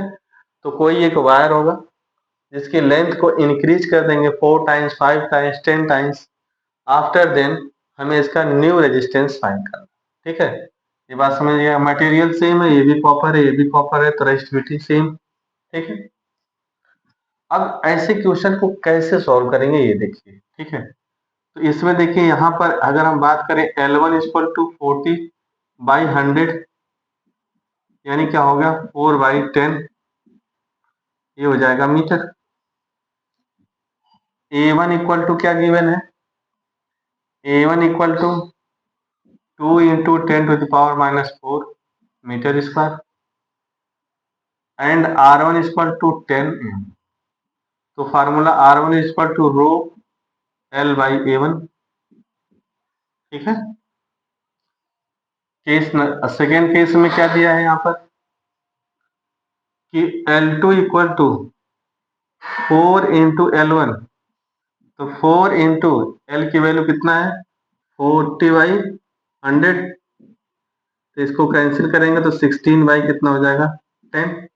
तो कोई एक वायर होगा, जिसकी लेंथ को इंक्रीज कर देंगे 4 times, 5 times, 10 times. After then हमें इसका न्यू रेजिस्टेंस फाइंड करना। ठीक है, ये बात समझिए। मटेरियल सेम है, ये भी कॉपर है, ये भी कॉपर है, तो रेजिस्टिविटी सेम। ठीक है, अब ऐसे क्वेश्चन को कैसे सॉल्व करेंगे ये देखिए। ठीक है, तो इसमें देखिए यहाँ पर अगर हम बात करें L1 इक्वल टू 40/100, यानी क्या हो गया 4/10, ये हो जाएगा मीटर। A1 इक्वल टू क्या गिवन है, A1 equal to 2 into 10⁻⁻⁴ metre square, and R1 equal to 10 तो formula R1 equal to row L/A1। ठीक है, केस सेकेंड केस में क्या दिया है यहाँ पर कि L2 equal to 4 into L1, तो 4 इंटू L की वैल्यू कितना है 40/100, तो इसको कैंसिल करेंगे तो 16 बाई कितना हो जाएगा 10।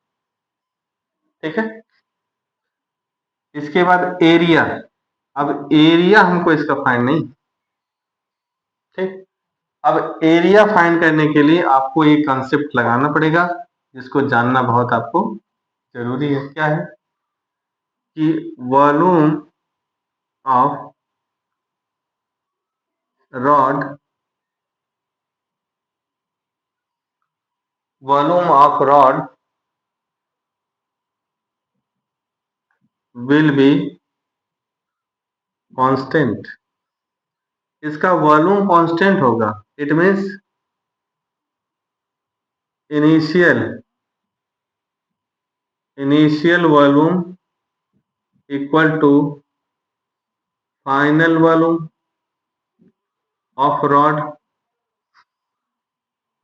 ठीक है, इसके बाद एरिया, अब एरिया हमको इसका फाइंड नहीं। ठीक, अब एरिया फाइंड करने के लिए आपको ये कॉन्सेप्ट लगाना पड़ेगा, जिसको जानना बहुत आपको जरूरी है। क्या है कि volume of rod, volume of rod will be constant. इसका वॉल्यूम कांस्टेंट होगा, it means initial initial volume equal to final volume of rod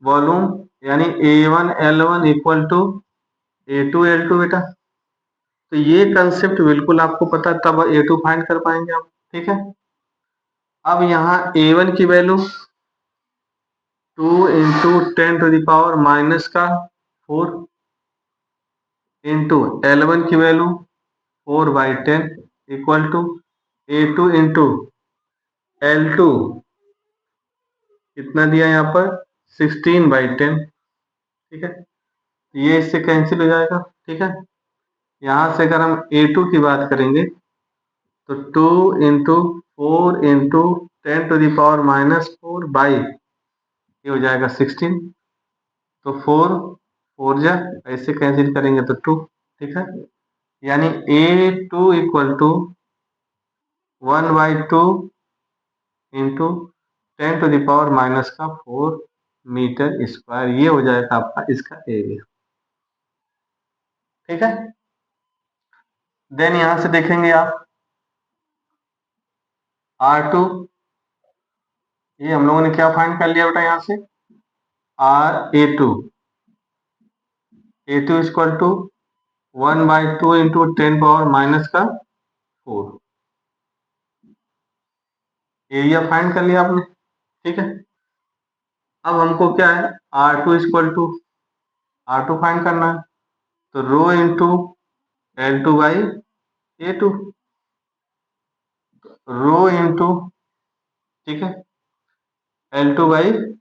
volume, यानी A1 L1 equal to A2 L2 बेटा। तो ये कंसेप्ट बिल्कुल आपको पता, तब A2 फाइंड कर पाएंगे आप। ठीक है, अब यहाँ A1 की वैल्यू 2 इंटू 10⁻⁻⁴ इंटू L1 की value 4/10 equal to A2 into L2 कितना दिया यहाँ पर 16/10। ठीक है, ये इससे कैंसिल हो जाएगा। ठीक है, यहाँ से अगर हम A2 की बात करेंगे तो 2 इंटू 4 इंटू 10⁻⁻⁴ बाई ये हो जाएगा 16, तो 4 4 जा ऐसे कैंसिल करेंगे तो 2। ठीक है, यानी A2 equal to 1/2 into 10⁻⁻⁴ metre square, ये हो जाएगा आपका इसका एरिया। ठीक है, देन यहां से देखेंगे आप R2, ये हम लोगों ने क्या फाइंड कर लिया बेटा यहां से A2 equal to 1/2 into 10⁻⁻⁴, area find कर लिया आपने। ठीक है, अब हमको क्या है R2 equal to R2 find करना है, तो rho into L2/A2, rho into, ठीक है, L2/,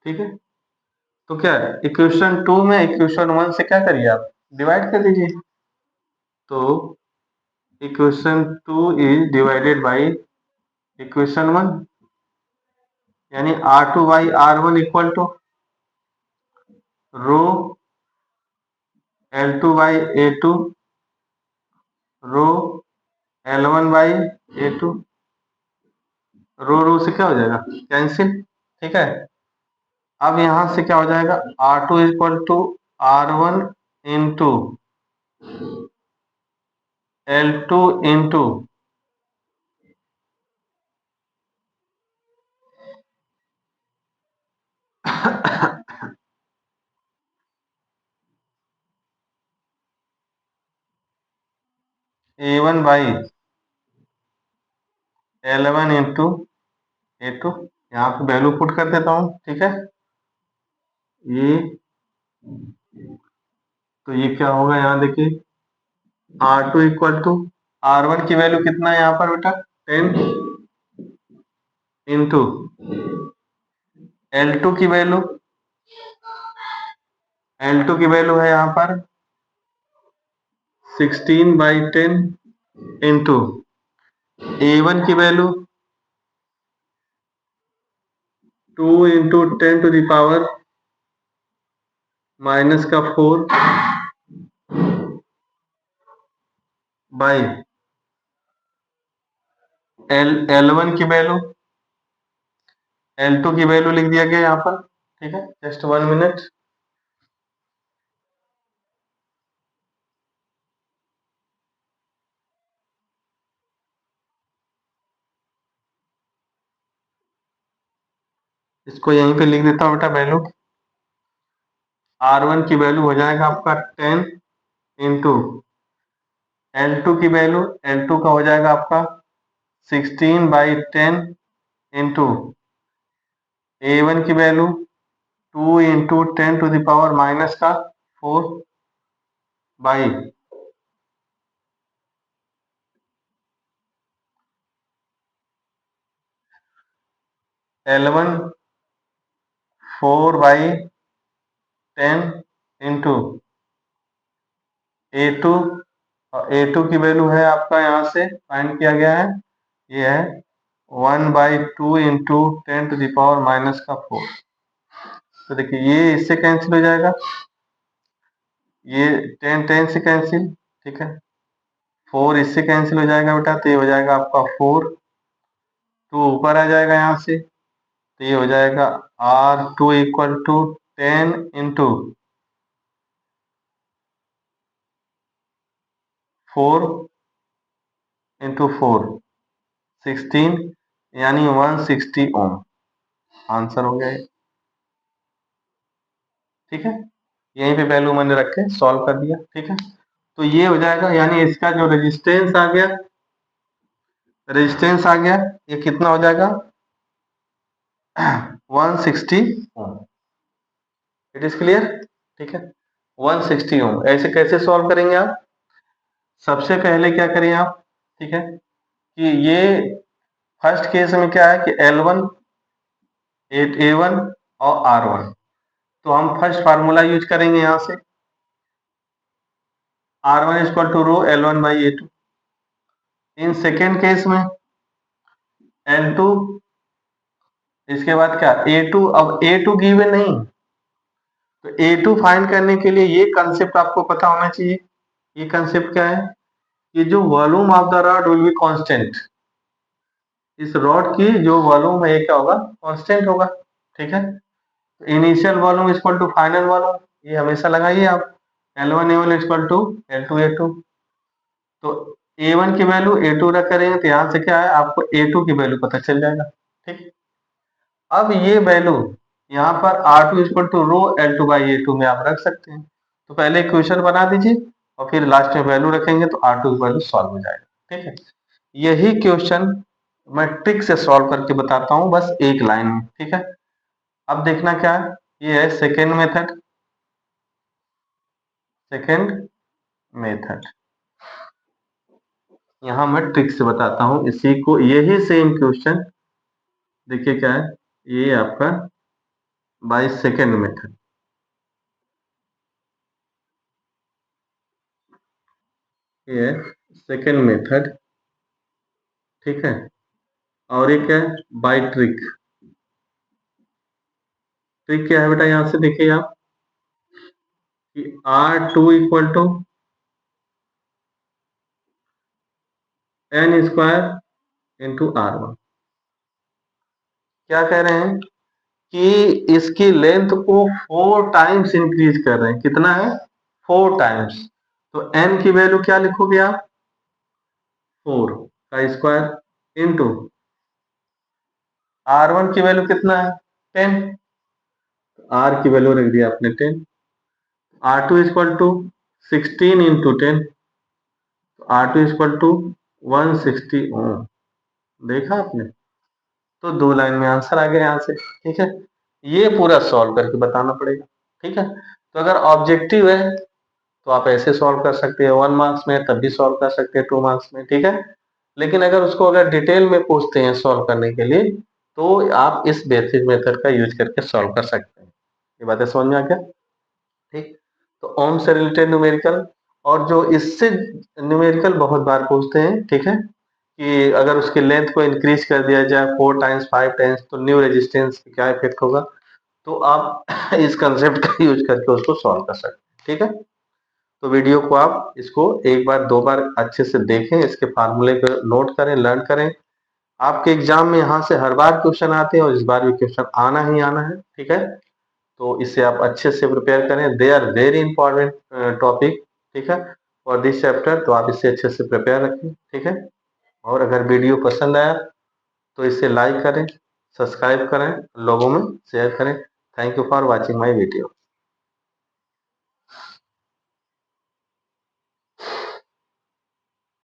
ठीक है, तो क्या है इक्वेशन 2 में इक्वेशन 1 से क्या करिए आप डिवाइड कर दीजिए, तो equation 2 is divided by equation 1, यानी R2/R1 equal to row L2/A2 row L1/A2, रो से क्या हो जाएगा कैंसिल। ठीक है, अब यहां से क्या हो जाएगा R2 equal to R1 into L2 into A1/L1 into A2, यहाँ पे वैल्यू पुट कर देता हूँ। ठीक है, ये तो ये क्या होगा, यहाँ देखिए R2 इक्वल टू R1 की वैल्यू कितना है यहाँ पर बेटा 10 इंटू L2 की वैल्यू, L2 की वैल्यू है यहाँ पर 16/10 इंटू A1 की value 2 into 10 to the power minus का 4 बाई L1 की वैल्यू, L2 की वैल्यू लिख दिया गया यहाँ पर। ठीक है, जस्ट 1 मिनट। इसको यहीं पे लिख देता हूँ बेटा वैल्यू। R1 की वैल्यू हो जाएगा आपका 10 इंटू L2 की वैल्यू, L2 का हो जाएगा आपका 16/10 इंटू A1 की value 2 into 10 to the power minus का 4 बाई L1 4/10 इंटू A2, और A2 की वैल्यू है आपका यहाँ से फाइंड किया गया है, ये है 1/2 into 10 to the power minus का 4। तो देखिए ये इससे कैंसिल हो जाएगा, ये 10 से कैंसिल, ठीक है, 4 इससे कैंसिल हो जाएगा बेटा, तो ये हो जाएगा आपका 4, 2 ऊपर आ जाएगा यहाँ से, तो ये हो जाएगा R2 equal to 10 into 4 into 4 16, यानी 160 ओम। आंसर हो गया ये। ठीक है, यहीं पे वैल्यू मैंने रख के सॉल्व कर दिया। ठीक है, तो ये हो जाएगा, यानी इसका जो रेजिस्टेंस आ गया, ये कितना हो जाएगा 160 ओम। It is clear. ठीक है, 160 ओम। ऐसे कैसे सॉल्व करेंगे आप? सबसे पहले क्या करें आप, ठीक है, कि ये फर्स्ट केस में क्या है कि L1 A1 और R1, तो हम फर्स्ट फार्मूला यूज करेंगे यहाँ से, R1 equal to rho L1/A2। In second case में L2, इसके बाद क्या A2, अब A2 गिवन नहीं, तो A2 फाइंड करने के लिए ये कंसेप्ट आपको पता होना चाहिए। ये कंसेप्ट क्या है, कि जो volume of the rod will be constant, इस रॉड की जो वॉल्यूम है ये क्या होगा, कांस्टेंट होगा। ठीक है, initial volume equal to final volume, ये हमेशा लगाइए आप, L1A1 इक्वल टू L2A2। तो A1 की वैल्यू A2 रख करेंगे तो यहाँ से क्या है, आपको A2 की वैल्यू पता चल जाएगा। ठीक, अब ये वैल्यू यहाँ पर R2 equal to row L2/A2 में आप रख सकते हैं। तो पहले इक्वेशन बना दीजिए और फिर लास्ट में वैल्यू रखेंगे तो R2 की वैल्यू सॉल्व हो जाएगा। ठीक है, यही क्वेश्चन मैं ट्रिक से सॉल्व करके बताता हूँ, बस एक लाइन में। ठीक है, अब देखना क्या है, ये है सेकेंड मेथड। सेकेंड मेथड यहाँ मैं ट्रिक से बताता हूँ इसी को, यही सेम क्वेश्चन देखिए क्या है, ये आपका बाय सेकेंड मेथड, ये है सेकेंड मेथड। ठीक है, और एक है बाय ट्रिक। ट्रिक क्या है बेटा, यहां से देखिए आप कि R2 equal to n² into R1। क्या कह रहे हैं कि इसकी लेंथ को 4 टाइम्स इंक्रीज कर रहे हैं। कितना है, 4 टाइम्स। तो n की वैल्यू क्या लिखोगे आप, 4 का स्क्वायर इंटू R1 की वैल्यू कितना है, 10। R की वैल्यू रख दिया आपने 10। R2 equal to 16 into 10, R2 equal to 160 ohm. देखा आपने, तो 2 लाइन में आंसर आ गया यहाँ से। ठीक है, ये पूरा सॉल्व करके बताना पड़ेगा। ठीक है, तो अगर ऑब्जेक्टिव है तो आप ऐसे सॉल्व कर सकते हैं, 1 मार्क्स में तब भी सॉल्व कर सकते हैं, 2 मार्क्स में, ठीक है। लेकिन अगर उसको अगर डिटेल में पूछते हैं सॉल्व करने के लिए, तो आप इस बेसिक मेथड का यूज करके सॉल्व कर सकते हैं। ये बातें समझ में आ गया, ठीक। तो ओम से रिलेटेड न्यूमेरिकल, और जो इससे न्यूमेरिकल बहुत बार पूछते हैं, ठीक है, कि अगर उसकी लेंथ को इंक्रीज कर दिया जाए 4 टाइम्स 5 टाइम्स तो न्यू रेजिस्टेंस क्या इफेक्ट होगा, तो आप इस कंसेप्ट का यूज करके उसको सॉल्व कर सकते हैं, ठीक है। तो वीडियो को आप इसको एक बार 2 बार अच्छे से देखें, इसके फार्मूले को नोट करें, लर्न करें। आपके एग्जाम में यहाँ से हर बार क्वेश्चन आते हैं और इस बार भी क्वेश्चन आना ही आना है, ठीक है। तो इससे आप अच्छे से प्रिपेयर करें, they are very important topic, ठीक है, फॉर दिस चैप्टर। तो आप इससे अच्छे से प्रिपेयर रखें, ठीक है। और अगर वीडियो पसंद आया तो इसे लाइक करें, सब्सक्राइब करें, लोगों में शेयर करें। Thank you for watching my video.